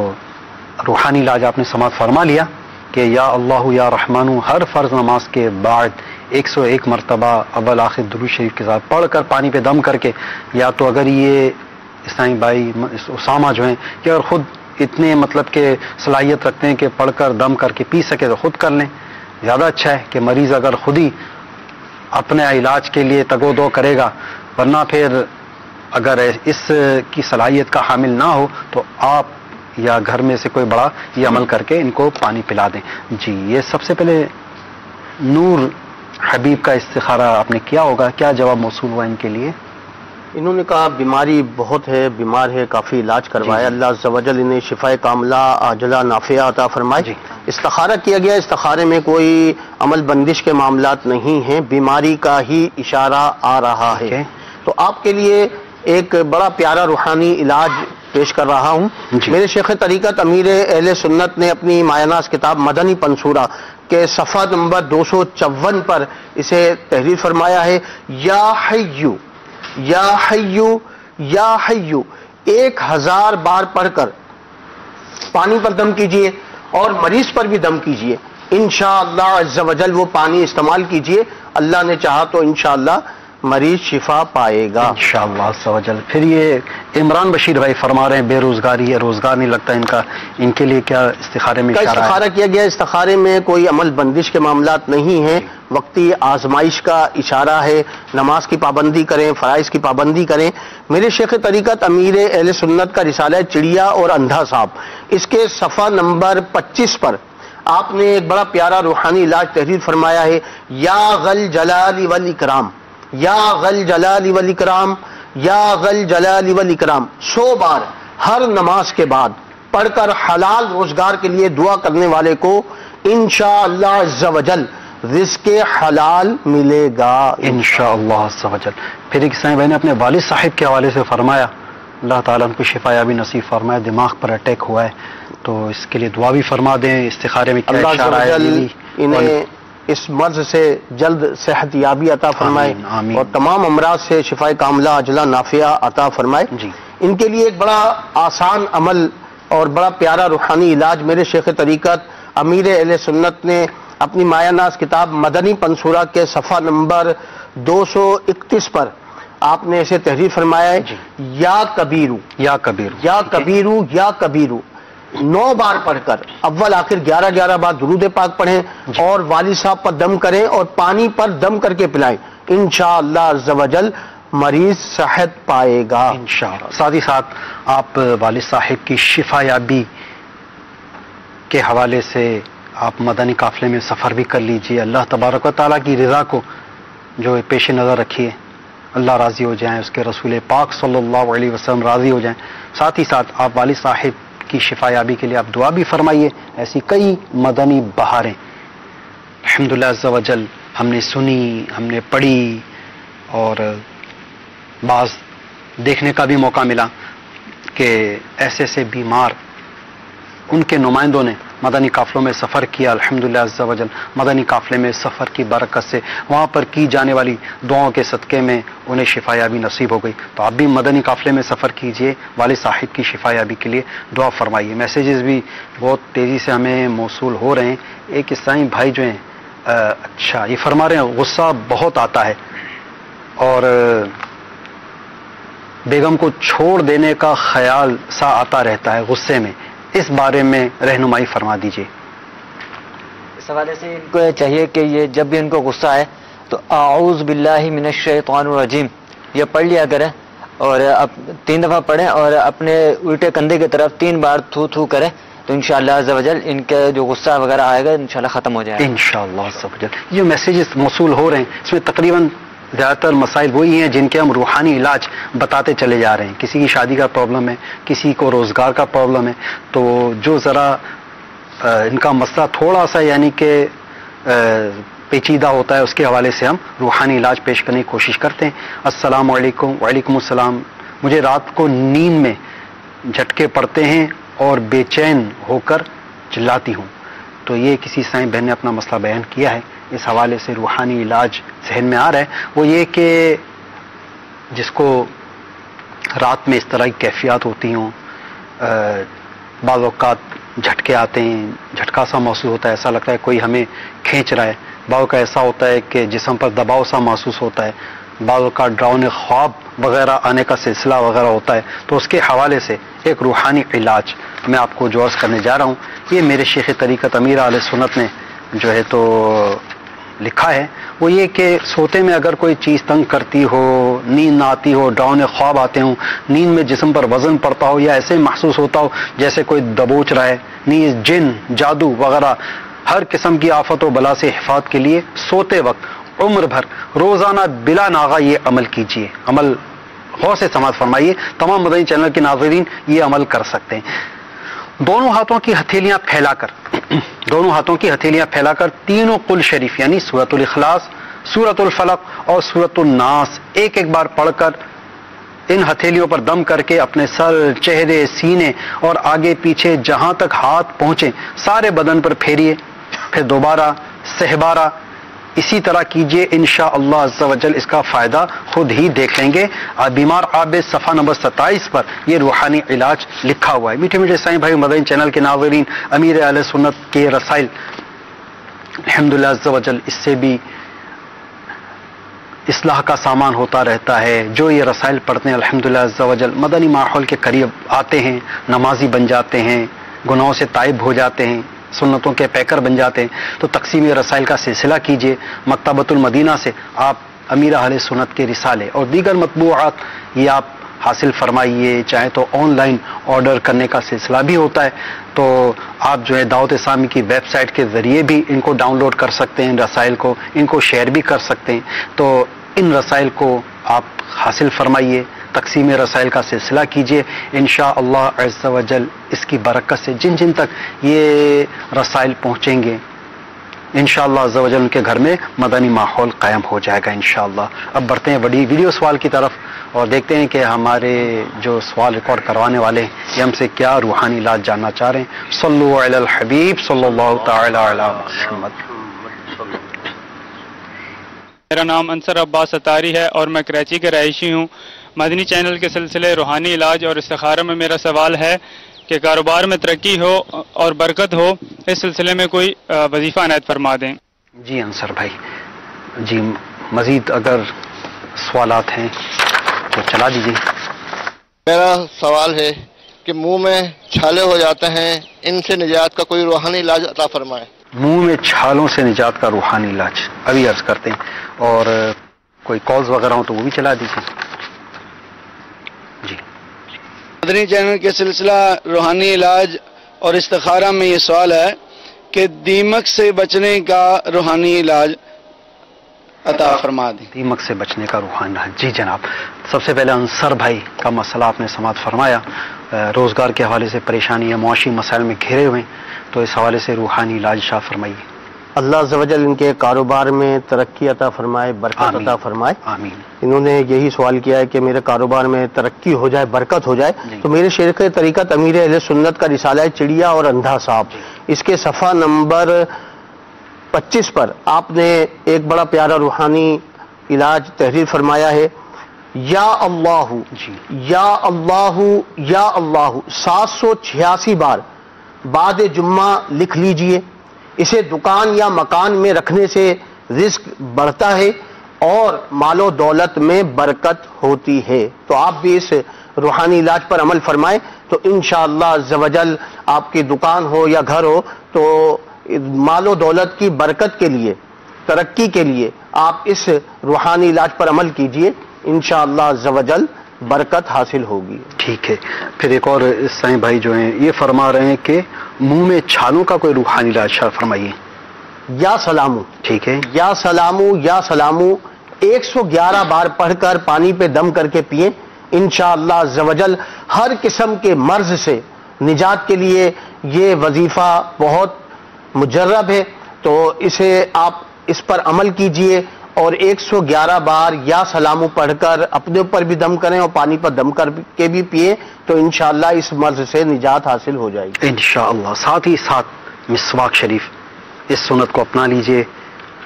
روحانی علاج آپ نے سماعت فرما لیا کہ یا اللہ یا رحمانو ہر فرض نماز کے بعد 101 مرتبہ اول آخر درود شریف کے ساتھ پڑھ کر پانی پہ دم کر کے، یا تو اگر یہ عیسائی بھائی اسامہ جو ہیں کہ اگر خود اتنے مطلب کہ صلاحیت رکھتے ہیں کہ پڑھ کر دم کر کے پی سکے تو خود کر لیں. زیادہ اچھا ہے کہ مریض اگر خود ہی اپنے علاج کے لیے تگ و دو کرے گا، ورنہ پھر اگر اس کی صلاحیت کا حامل نہ ہو تو آپ یا گھر میں سے کوئی بڑا یہ عمل کر کے ان کو پانی پلا دیں. جی یہ سب سے پہلے نور حبیب کا استخارہ آپ نے کیا ہوگا، کیا جواب موصول ہوا ان کے لیے؟ انہوں نے کہا بیماری بہت ہے، بیمار ہے، کافی علاج کروایا. اللہ عز و جل انہیں شفائے کاملہ عاجلہ نافعہ عطا فرمائے. استخارہ کیا گیا، استخارے میں کوئی عمل بندش کے معاملات نہیں ہیں، بیماری کا ہی اشارہ آ رہا ہے. تو آپ کے لیے ایک بڑا پیارا روحانی علاج پیش کر رہا ہوں. میرے شیخ طریقت امیر اہل سنت نے اپنی مایہ-ناز کتاب مدنی پنصورہ کے صفحہ نمبر 254 پر اسے تحریر فرمایا ہے. یا حیو یا حیو یا حیو 1000 بار پڑھ کر پانی پر دم کیجئے اور مریض پر بھی دم کیجئے. انشاءاللہ عز و جل وہ پانی استعمال کیجئے، اللہ نے چاہا تو انشاءاللہ مریض شفا پائے گا انشاءاللہ عز و جل. پھر یہ عمران بشیر بھائی فرما رہے ہیں بے روزگاری ہے، روزگار نہیں لگتا ان کا، ان کے لیے کیا استخارے میں استخارہ کیا گیا؟ استخارے میں کوئی عمل بندش کے معاملات نہیں ہیں، وقتی آزمائش کا اشارہ ہے. نماز کی پابندی کریں، فرائض کی پابندی کریں. میرے شیخ طریقت امیر اہل سنت کا رسالہ چڑیا اور اندھا صاحب، اس کے صفحہ نمبر 25 پر آپ نے ایک بڑا پیارا روحانی علاج تحریر فرمایا ہے. یا غل جلال والاکرام، یا غل جلال والاکرام، یا غل جلال والاکرام 100 بار ہر نماز کے بعد پڑھ کر حلال روزگار کے لیے دعا کرنے والے کو انشاءاللہ عز و جل رزق حلال ملے گا انشاءاللہ عز و جل۔ پھر ایک سائیں بھائی نے اپنے والد صاحب کے حوالے سے فرمایا اللہ تعالیٰ ان کو شفا یابی نصیب فرمائے، دماغ پر اٹیک ہوا ہے، تو اس کے لیے دعا بھی فرما دیں، استخارے میں کیا اللہ اشارہ ہے؟ انہیں اس مرض سے جلد صحت یابی عطا فرمائے آمین آمین۔ اور تمام امراض سے شفا کاملہ عاجلہ نافعہ عطا فرمائے۔ جی ان کے لیے ایک بڑا آسان عمل اور بڑا پیارا روحانی علاج میرے شیخ طریقت امیر اہل سنت نے اپنی مایہ ناز کتاب مدنی پنصورہ کے صفحہ نمبر 231 پر آپ نے اسے تحریر فرمایا ہے، یا کبیرو یا کبیرو یا کبیرو یا کبیرو 9 بار پڑھ کر اول آخر 11 بار درود پاک پڑھیں اور والد صاحب پر دم کریں اور پانی پر دم کر کے پلائیں، انشاءاللہ عز و جل مریض صحت پائے گا انشاءاللہ۔ ساتھ ہی ساتھ آپ والد صاحب کی شفا یابی کے حوالے سے آپ مدنی قافلے میں سفر بھی کر لیجئے، اللہ تبارک و تعالیٰ کی رضا کو جو پیش نظر رکھیے، اللہ راضی ہو جائیں، اس کے رسول پاک صلی اللہ علیہ وسلم راضی ہو جائیں۔ ساتھ ہی ساتھ آپ والد صاحب کی شفا یابی کے لیے آپ دعا بھی فرمائیے۔ ایسی کئی مدنی بہاریں الحمدللہ عز و جل ہم نے سنی، ہم نے پڑھی اور بعض دیکھنے کا بھی موقع ملا کہ ایسے بیمار ان کے نمائندوں نے مدنی قافلوں میں سفر کیا، الحمدللہ عز و جل مدنی قافلے میں سفر کی برکت سے وہاں پر کی جانے والی دعاؤں کے صدقے میں انہیں شفا یابی نصیب ہو گئی۔ تو آپ بھی مدنی قافلے میں سفر کیجئے، والد صاحب کی شفا یابی کے لیے دعا فرمائیے۔ میسیجز بھی بہت تیزی سے ہمیں موصول ہو رہے ہیں۔ ایک عیسائی بھائی جو ہیں اچھا یہ فرما رہے ہیں غصہ بہت آتا ہے اور بیگم کو چھوڑ دینے کا خیال سا آتا رہتا ہے غصے میں، اس بارے میں رہنمائی فرما دیجیے۔ اس حوالے سے ان کو چاہیے کہ یہ جب بھی ان کو غصہ آئے تو اعوذ باللہ من الشیطان الرجیم یہ پڑھ لیا کریں اور 3 دفعہ پڑھیں اور اپنے الٹے کندھے کی طرف 3 بار تھو تھو کریں تو انشاءاللہ عز و جل ان کے جو غصہ وغیرہ آئے گا انشاءاللہ ختم ہو جائے گا انشاءاللہ عز و جل۔ یہ میسیجز موصول ہو رہے ہیں، اس میں تقریباً زیادہ تر مسائل وہی ہیں جن کے ہم روحانی علاج بتاتے چلے جا رہے ہیں۔ کسی کی شادی کا پرابلم ہے، کسی کو روزگار کا پرابلم ہے، تو جو ذرا ان کا مسئلہ تھوڑا سا یعنی کہ پیچیدہ ہوتا ہے اس کے حوالے سے ہم روحانی علاج پیش کرنے کی کوشش کرتے ہیں۔ السلام علیکم۔ وعلیکم السلام۔ مجھے رات کو نیند میں جھٹکے پڑتے ہیں اور بے چین ہو کر چلاتی ہوں۔ تو یہ کسی سائیں بہن نے اپنا مسئلہ بیان کیا ہے، اس حوالے سے روحانی علاج ذہن میں آ رہا ہے وہ یہ کہ جس کو رات میں اس طرح کی کیفیات ہوتی ہوں، بعض اوقات جھٹکے آتے ہیں، جھٹکا سا محسوس ہوتا ہے، ایسا لگتا ہے کوئی ہمیں کھینچ رہا ہے، بعض اوقات ایسا ہوتا ہے کہ جسم پر دباؤ سا محسوس ہوتا ہے، بعض اوقات ڈراؤنے خواب وغیرہ آنے کا سلسلہ وغیرہ ہوتا ہے۔ تو اس کے حوالے سے ایک روحانی علاج میں آپ کو جو عرض کرنے جا رہا ہوں، یہ میرے شیخ طریقت امیر اہل سنت نے جو ہے تو لکھا ہے، وہ یہ کہ سوتے میں اگر کوئی چیز تنگ کرتی ہو، نیند نہ آتی ہو، ڈراؤنے خواب آتے ہوں، نیند میں جسم پر وزن پڑتا ہو یا ایسے محسوس ہوتا ہو جیسے کوئی دبوچ رہا ہے، نیز جن جادو وغیرہ ہر قسم کی آفت و بلا سے حفاظت کے لیے سوتے وقت عمر بھر روزانہ بلا ناغہ یہ عمل کیجیے۔ عمل غور سے سماعت فرمائیے، تمام مدنی چینل کے ناظرین یہ عمل کر سکتے ہیں۔ دونوں ہاتھوں کی ہتھیلیاں پھیلا کر تینوں قل شریف یعنی سورۃ الاخلاص، سورۃ الفلق اور سورۃ الناس ایک بار پڑھ کر ان ہتھیلیوں پر دم کر کے اپنے سر، چہرے، سینے اور آگے پیچھے جہاں تک ہاتھ پہنچے سارے بدن پر پھیریے، پھر دوبارہ 6 بار اسی طرح کیجئے، انشاءاللہ عز و جل اس کا فائدہ خود ہی دیکھ لیں گے۔ بیمار عابد صفحہ نمبر 27 پر یہ روحانی علاج لکھا ہوا ہے۔ میٹھے میٹھے سائیں بھائی مدنی چینل کے ناظرین، امیر اہل سنت کے رسائل الحمدللہ عز و جل اس سے بھی اصلاح کا سامان ہوتا رہتا ہے۔ جو یہ رسائل پڑھتے ہیں الحمدللہ عز و جل مدنی ماحول کے قریب آتے ہیں، نمازی بن جاتے ہیں، گناہوں سے تائب ہو جاتے ہیں، سنتوں کے پیکر بن جاتے ہیں۔ تو تقسیم رسائل کا سلسلہ کیجئے، مکتبۃ المدینہ سے آپ امیر اہل سنت کے رسالے اور دیگر مطبوعات یہ آپ حاصل فرمائیے، چاہے تو آن لائن آرڈر کرنے کا سلسلہ بھی ہوتا ہے، تو آپ جو ہے دعوت اسلامی کی ویب سائٹ کے ذریعے بھی ان کو ڈاؤن لوڈ کر سکتے ہیں، رسائل کو ان کو شیئر بھی کر سکتے ہیں۔ تو ان رسائل کو آپ حاصل فرمائیے تقسیم رسائل کا سلسلہ کیجیے. انشاءاللہ عز و جل اس کی برکت سے جن جن تک یہ رسائل پہنچیں گے انشاءاللہ عز و جل ان کے گھر میں مدنی ماحول قائم ہو جائے گا انشاءاللہ. اب بڑھتے ہیں بڑی ویڈیو سوال کی طرف اور دیکھتے ہیں کہ ہمارے جو سوال ریکارڈ کروانے والے ہیں یہ ہم سے کیا روحانی علاج جاننا چاہ رہے ہیں. صلو علی الحبیب صلی اللہ تعالی علی محمد. میرا نام انصر عباس اتاری ہے اور میں کراچی کا رہائشی ہوں. مدنی چینل کے سلسلے روحانی علاج اور استخارہ میں میرا سوال ہے کہ کاروبار میں ترقی ہو اور برکت ہو، اس سلسلے میں کوئی وظیفہ عنایت فرما دیں. جی انصر بھائی، جی مزید اگر سوالات ہیں تو چلا دیجیے. میرا سوال ہے کہ منہ میں چھالے ہو جاتے ہیں، ان سے نجات کا کوئی روحانی علاج عطا فرمائے. منہ میں چھالوں سے نجات کا روحانی علاج ابھی عرض کرتے ہیں، اور کوئی کالز وغیرہ ہو تو وہ بھی چلا دیجیے. جی مدنی چینل کے سلسلہ روحانی علاج اور استخارہ میں یہ سوال ہے کہ دیمک سے بچنے کا روحانی علاج عطا فرما دیں. دیمک سے بچنے کا روحانی علاج. جی جناب، سب سے پہلے انصر بھائی کا مسئلہ آپ نے سماعت فرمایا. روزگار کے حوالے سے پریشانی ہے، معاشی مسائل میں گھرے ہوئے ہیں، تو اس حوالے سے روحانی علاج شاہ فرمائیے. اللہ عز و جل ان کے کاروبار میں ترقی عطا فرمائے، برکت عطا فرمائے. آمین. انہوں نے یہی سوال کیا ہے کہ میرے کاروبار میں ترقی ہو جائے، برکت ہو جائے. تو میرے شیخ طریقت امیر اہل سنت کا رسالہ ہے چڑیا اور اندھا صاحب، اس کے صفحہ نمبر 25 پر آپ نے ایک بڑا پیارا روحانی علاج تحریر فرمایا ہے. یا اللہ یا اللہ یا اللہ 786 بار بعد جمعہ لکھ لیجئے. اسے دکان یا مکان میں رکھنے سے رزق بڑھتا ہے اور مال و دولت میں برکت ہوتی ہے. تو آپ بھی اس روحانی علاج پر عمل فرمائیں تو انشاءاللہ عز و جل آپ کی دکان ہو یا گھر ہو تو مال و دولت کی برکت کے لیے، ترقی کے لیے آپ اس روحانی علاج پر عمل کیجئے، انشاءاللہ عز و جل برکت حاصل ہوگی. ٹھیک ہے. پھر ایک اور سائیں بھائی جو ہیں یہ فرما رہے ہیں کہ منہ میں چھالوں کا کوئی روحانی علاج شاہ فرمائیے. یا سلامو. ٹھیک ہے. یا سلامو یا سلامو 111 بار پڑھ کر پانی پہ دم کر کے پئیں. انشاءاللہ عز و جل ہر قسم کے مرض سے نجات کے لیے یہ وظیفہ بہت مجرب ہے، تو اسے آپ اس پر عمل کیجئے اور 111 بار یا سلامو پڑھ کر اپنے اوپر بھی دم کریں اور پانی پر دم کر کے بھی پئیں تو انشاءاللہ اس مرض سے نجات حاصل ہو جائے گی انشاءاللہ. ساتھ ہی ساتھ مسواک شریف، اس سنت کو اپنا لیجئے.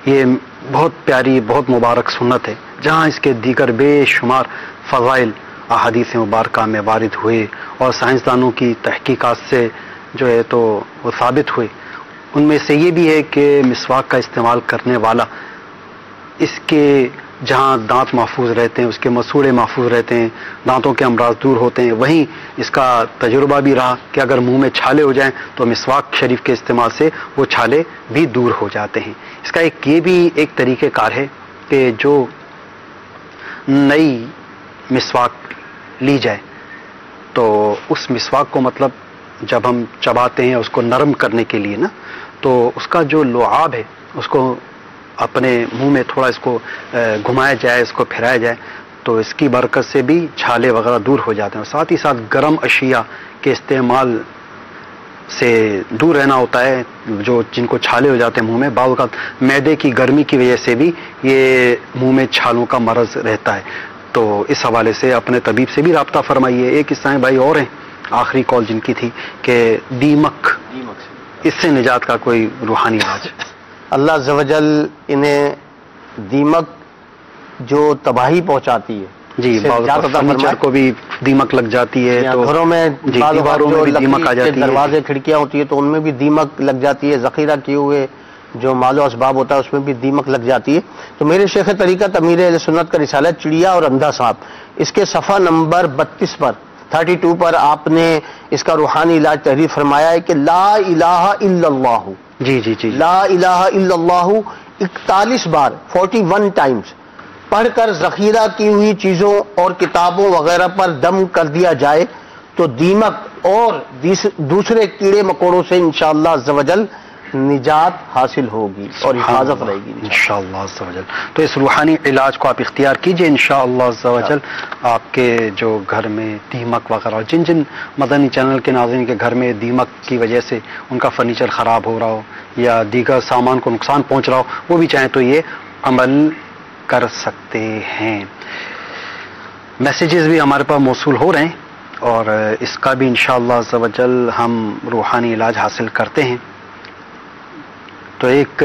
یہ بہت پیاری، بہت مبارک سنت ہے جہاں اس کے دیگر بے شمار فضائل احادیث مبارکہ میں وارد ہوئے اور سائنسدانوں کی تحقیقات سے جو ہے تو وہ ثابت ہوئے. ان میں سے یہ بھی ہے کہ مسواک کا استعمال کرنے والا اس کے جہاں دانت محفوظ رہتے ہیں، اس کے مسوڑے محفوظ رہتے ہیں، دانتوں کے امراض دور ہوتے ہیں. وہیں اس کا تجربہ بھی رہا کہ اگر منہ میں چھالے ہو جائیں تو مسواک شریف کے استعمال سے وہ چھالے بھی دور ہو جاتے ہیں. اس کا یہ بھی ایک طریقہ کار ہے کہ جو نئی مسواک لی جائے تو اس مسواک کو مطلب جب ہم چباتے ہیں اس کو نرم کرنے کے لیے نا، تو اس کا جو لعاب ہے اس کو اپنے منہ میں تھوڑا اس کو گھمایا جائے، اس کو پھیرایا جائے تو اس کی برکت سے بھی چھالے وغیرہ دور ہو جاتے ہیں. اور ساتھ ہی ساتھ گرم اشیاء کے استعمال سے دور رہنا ہوتا ہے. جو جن کو چھالے ہو جاتے ہیں منہ میں، بعض اوقات معدے کی گرمی کی وجہ سے بھی یہ منہ میں چھالوں کا مرض رہتا ہے. تو اس حوالے سے اپنے طبیب سے بھی رابطہ فرمائیے. ایک عیسائی بھائی اور ہیں، آخری کال جن کی تھی کہ دیمک، اس سے نجات کا کوئی روحانی علاج. اللہ عز و جل انہیں دیمک جو تباہی پہنچاتی ہے، جی فرنیچر کو بھی دیمک لگ جاتی ہے، تو گھروں میں دیواروں میں بھی دیمک آ جاتی ہے، دروازے کھڑکیاں ہوتی ہے تو ان میں بھی دیمک لگ جاتی ہے، ذخیرہ کیے ہوئے جو مال و اسباب ہوتا ہے اس میں بھی دیمک لگ جاتی ہے. تو میرے شیخ طریقت امیر اہل سنت کا رسالہ چڑیا اور اندھا صاحب، اس کے صفحہ نمبر 32 پر 32 پر آپ نے اس کا روحانی علاج تحریر فرمایا ہے کہ لا الہ الا اللہ. جی جی جی لا الہ الا اللہ 41 بار 41 ٹائمز پڑھ کر ذخیرہ کی ہوئی چیزوں اور کتابوں وغیرہ پر دم کر دیا جائے تو دیمک اور دوسرے کیڑے مکوڑوں سے انشاءاللہ عز و جل نجات حاصل ہوگی اور حفاظت رہے گی انشاءاللہ عز و جل. تو اس روحانی علاج کو آپ اختیار کیجئے انشاءاللہ عز و جل. آپ کے جو گھر میں دیمک وغیرہ، جن مدنی چینل کے ناظرین کے گھر میں دیمک کی وجہ سے ان کا فرنیچر خراب ہو رہا ہو یا دیگر سامان کو نقصان پہنچ رہا ہو، وہ بھی چاہیں تو یہ عمل کر سکتے ہیں. میسیجز بھی ہمارے پاس موصول ہو رہے ہیں اور اس کا بھی انشاءاللہ عز و جل ہم روحانی علاج حاصل کرتے ہیں. تو ایک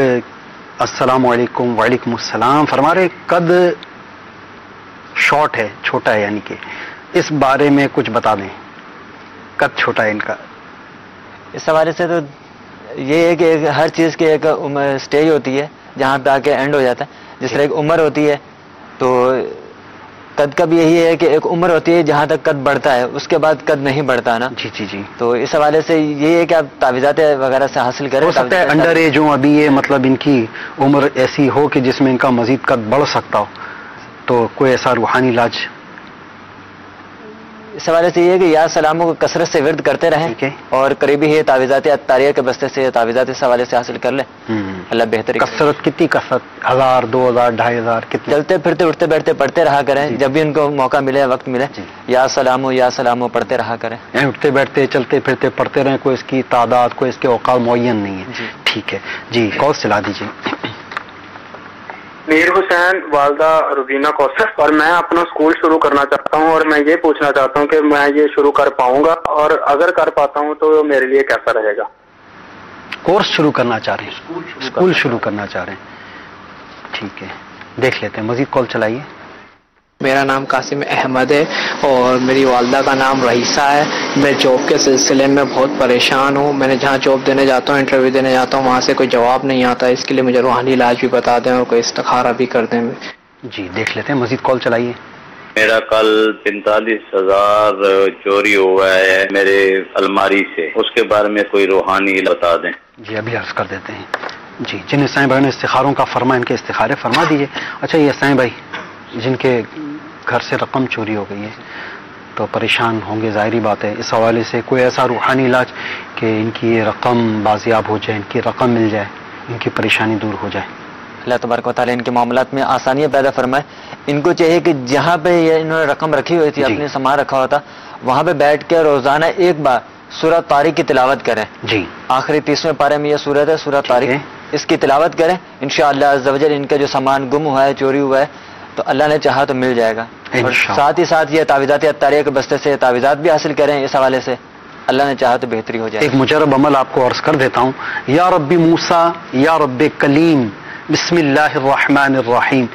السلام علیکم، وعلیکم السلام، فرما رہے قد شارٹ ہے، چھوٹا ہے، یعنی کہ اس بارے میں کچھ بتا دیں. قد چھوٹا ہے ان کا. اس حوالے سے تو یہ ہے کہ ہر چیز کی ایک سٹیج ہوتی ہے جہاں پہ آ کے اینڈ ہو جاتا ہے. جس طرح ایک عمر ہوتی ہے تو قد کا بھی یہی ہے کہ ایک عمر ہوتی ہے جہاں تک قد بڑھتا ہے، اس کے بعد قد نہیں بڑھتا نا. جی جی جی. تو اس حوالے سے یہ ہے کہ آپ تعویذات وغیرہ سے حاصل کریں. ہو سکتا ہے انڈر ایج ہوں ابھی، یہ مطلب ان کی عمر ایسی ہو کہ جس میں ان کا مزید قد بڑھ سکتا ہو، تو کوئی ایسا روحانی علاج. اس حوالے سے یہ ہے کہ یا سلاموں کو کثرت سے ورد کرتے رہیں اور قریبی ہی تعویذات اطاریہ کے بستے سے تعویذات اس حوالے سے حاصل کر لیں. اللہ بہتر. کثرت کتنی کثرت؟ 1000 2000 2500 کتنے؟ چلتے پھرتے اٹھتے بیٹھتے پڑھتے رہا کریں. جب بھی ان کو موقع ملے، وقت ملے، یا سلامو پڑھتے رہا کریں. یعنی اٹھتے بیٹھتے چلتے پھرتے پڑھتے رہیں، کوئی اس کی تعداد، کوئی اس کے اوقات معین نہیں ہے. ٹھیک ہے جی. کال چلا دیجیے. میر حسین، والدہ روبینہ کوثر، اور میں اپنا اسکول شروع کرنا چاہتا ہوں اور میں یہ پوچھنا چاہتا ہوں کہ میں یہ شروع کر پاؤں گا، اور اگر کر پاتا ہوں تو میرے لیے کیسا رہے گا؟ کورس شروع کرنا چاہ رہے ہیں، اسکول شروع کرنا چاہ رہے ہیں. ٹھیک ہے، دیکھ لیتے ہیں. مزید کال چلائیے. میرا نام قاسم احمد ہے اور میری والدہ کا نام رئیسہ ہے. میں جاب کے سلسلے میں بہت پریشان ہوں. میں نے جہاں جاب دینے جاتا ہوں، انٹرویو دینے جاتا ہوں، وہاں سے کوئی جواب نہیں آتا. اس کے لیے مجھے روحانی علاج بھی بتا دیں اور کوئی استخارہ بھی کر دیں. جی دیکھ لیتے ہیں. مزید کال چلائیے. میرا کل 45,000 چوری ہوا ہے میرے الماری سے، اس کے بارے میں کوئی روحانی بتا دیں. جی ابھی عرض کر دیتے ہیں. جی جن اسائیں بھائی نے استخاروں کا فرما، ان کے استخارے فرما دیجیے. اچھا یہ اسائیں بھائی جن کے گھر سے رقم چوری ہو گئی ہے تو پریشان ہوں گے، ظاہری بات ہے. اس حوالے سے کوئی ایسا روحانی علاج کہ ان کی یہ رقم بازیاب ہو جائے، ان کی رقم مل جائے، ان کی پریشانی دور ہو جائے. اللہ تبارک و تعالیٰ ان کے معاملات میں آسانیاں پیدا فرمائے. ان کو چاہیے کہ جہاں پہ یہ انہوں نے رقم رکھی ہوئی تھی، اپنے سامان رکھا ہوتا، وہاں پہ بیٹھ کے روزانہ ایک بار سورہ طارق کی تلاوت کریں. جی آخری 30ویں پارے میں یہ سورت ہے، سورہ طارق. اس کی تلاوت کریں، انشاءاللہ عز و جل ان کا جو سامان گم ہوا ہے، چوری ہوا ہے، تو اللہ نے چاہا تو مل جائے گا. اور ساتھ ہی ساتھ یہ تعویذات اطاریہ کے بستے سے تعویذات بھی حاصل کریں. اس حوالے سے اللہ نے چاہا تو بہتری ہو جائے. ایک مجرب عمل آپ کو عرض کر دیتا ہوں. یا رب موسیٰ، یا رب کلیم، بسم اللہ الرحمن الرحیم.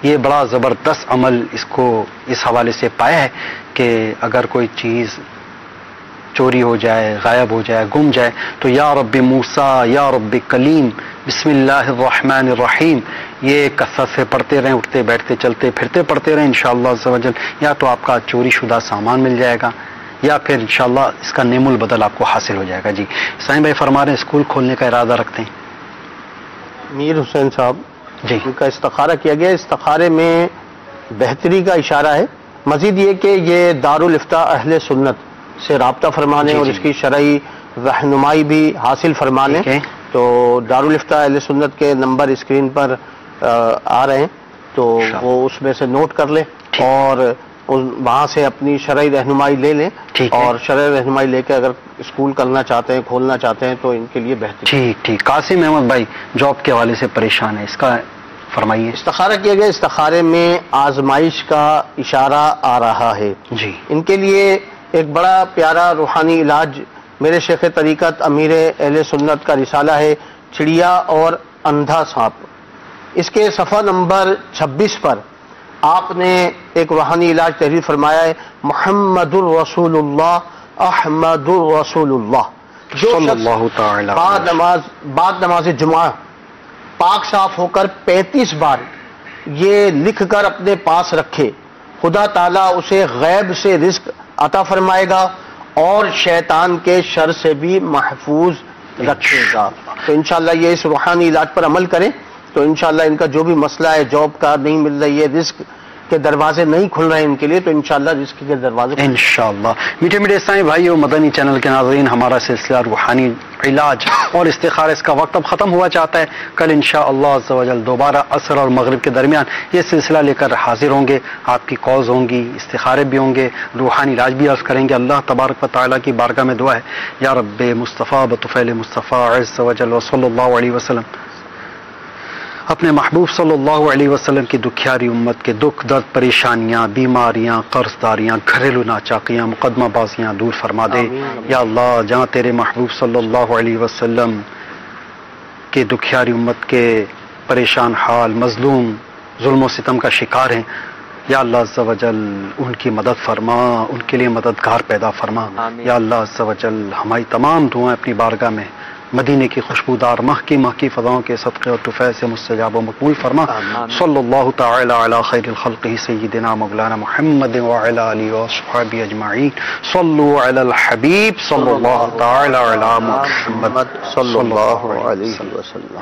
یہ بڑا زبردست عمل اس کو اس حوالے سے پایا ہے کہ اگر کوئی چیز چوری ہو جائے، غائب ہو جائے، گم جائے، تو یا رب موسیٰ، یا رب کلیم، بسم اللہ الرحمن الرحیم، یہ کثرت سے پڑھتے رہیں. اٹھتے بیٹھتے چلتے پھرتے پڑھتے رہیں. انشاءاللہ عز و جل یا تو آپ کا چوری شدہ سامان مل جائے گا یا پھر انشاءاللہ اس کا نعم البدل آپ کو حاصل ہو جائے گا. جی سائیں بھائی فرما رہے ہیں اسکول کھولنے کا ارادہ رکھتے ہیں. میر حسین صاحب جی ان کا استخارہ کیا گیا. استخارے میں بہتری کا اشارہ ہے. مزید یہ کہ یہ دارالافتاء اہل سنت سے رابطہ فرمانے اور اس کی شرعی رہنمائی بھی حاصل فرمانے. تو دارالافتاء اہل سنت کے نمبر اسکرین پر آ رہے ہیں، تو وہ اس میں سے نوٹ کر لیں اور وہاں سے اپنی شرعی رہنمائی لے لیں. اور شرعی رہنمائی لے کے اگر اسکول کرنا چاہتے ہیں، کھولنا چاہتے ہیں، تو ان کے لیے بہتر. ٹھیک. قاسم احمد بھائی جاب کے حوالے سے پریشان ہے، اس کا فرمائیے. استخارہ کیا گیا. استخارے میں آزمائش کا اشارہ آ رہا ہے. جی ان کے لیے ایک بڑا پیارا روحانی علاج میرے شیخ طریقت امیر اہل سنت کا رسالہ ہے، چڑیا اور اندھا سانپ. اس کے صفحہ نمبر 26 پر آپ نے ایک روحانی علاج تحریر فرمایا ہے. محمد الرسول اللہ، احمد الرسول اللہ. جو بعد نماز جمعہ پاک صاف ہو کر 35 بار یہ لکھ کر اپنے پاس رکھے، خدا تعالیٰ اسے غیب سے رزق عطا فرمائے گا اور شیطان کے شر سے بھی محفوظ رکھے گا. تو انشاءاللہ یہ اس روحانی علاج پر عمل کریں تو انشاءاللہ ان کا جو بھی مسئلہ ہے، جاب کا نہیں مل رہی ہے، رزق کے دروازے نہیں کھل رہے ان کے لیے، تو انشاءاللہ رزق کے دروازے انشاءاللہ۔ میٹھے میٹھے اسلامی بھائیو، مدنی چینل کے ناظرین، ہمارا سلسلہ روحانی علاج اور استخارہ اس کا وقت اب ختم ہوا چاہتا ہے۔ کل انشاءاللہ عز و جل دوبارہ عصر اور مغرب کے درمیان یہ سلسلہ لے کر حاضر ہوں گے۔ آپ کی کالز ہوں گی، استخارے بھی ہوں گے، روحانی علاج بھی عرض کریں گے۔ اللہ تبارک و تعالیٰ کی بارگاہ میں دعا ہے، یا رب مصطفیٰ بطفیل مصطفیٰ عز و جل و صلی اللہ علیہ وسلم، اپنے محبوب صلی اللہ علیہ وسلم کی دکھیاری امت کے دکھ درد، پریشانیاں، بیماریاں، قرض داریاں، گھریلو ناچاکیاں، مقدمہ بازیاں دور فرما دے۔ یا اللہ، جہاں تیرے محبوب صلی اللہ علیہ وسلم کے دکھیاری امت کے پریشان حال، مظلوم، ظلم و ستم کا شکار ہیں، یا اللہ عز و جل ان کی مدد فرما، ان کے لیے مددگار پیدا فرما۔ یا اللہ عز و جل ہماری تمام دعائیں اپنی بارگاہ میں مدینے کی خوشبودار ماہ کی فضاؤں کے صدقے اور طفیل سے مستجاب و مقبول فرما۔ صلی اللہ تعالی علی خیر الخلق سیدنا مولانا محمد وعلی آلہ وصحبہ اجمعین۔ صلوا علی الحبیب صلی اللہ تعالی علی محمد صلی اللہ علیہ وسلم۔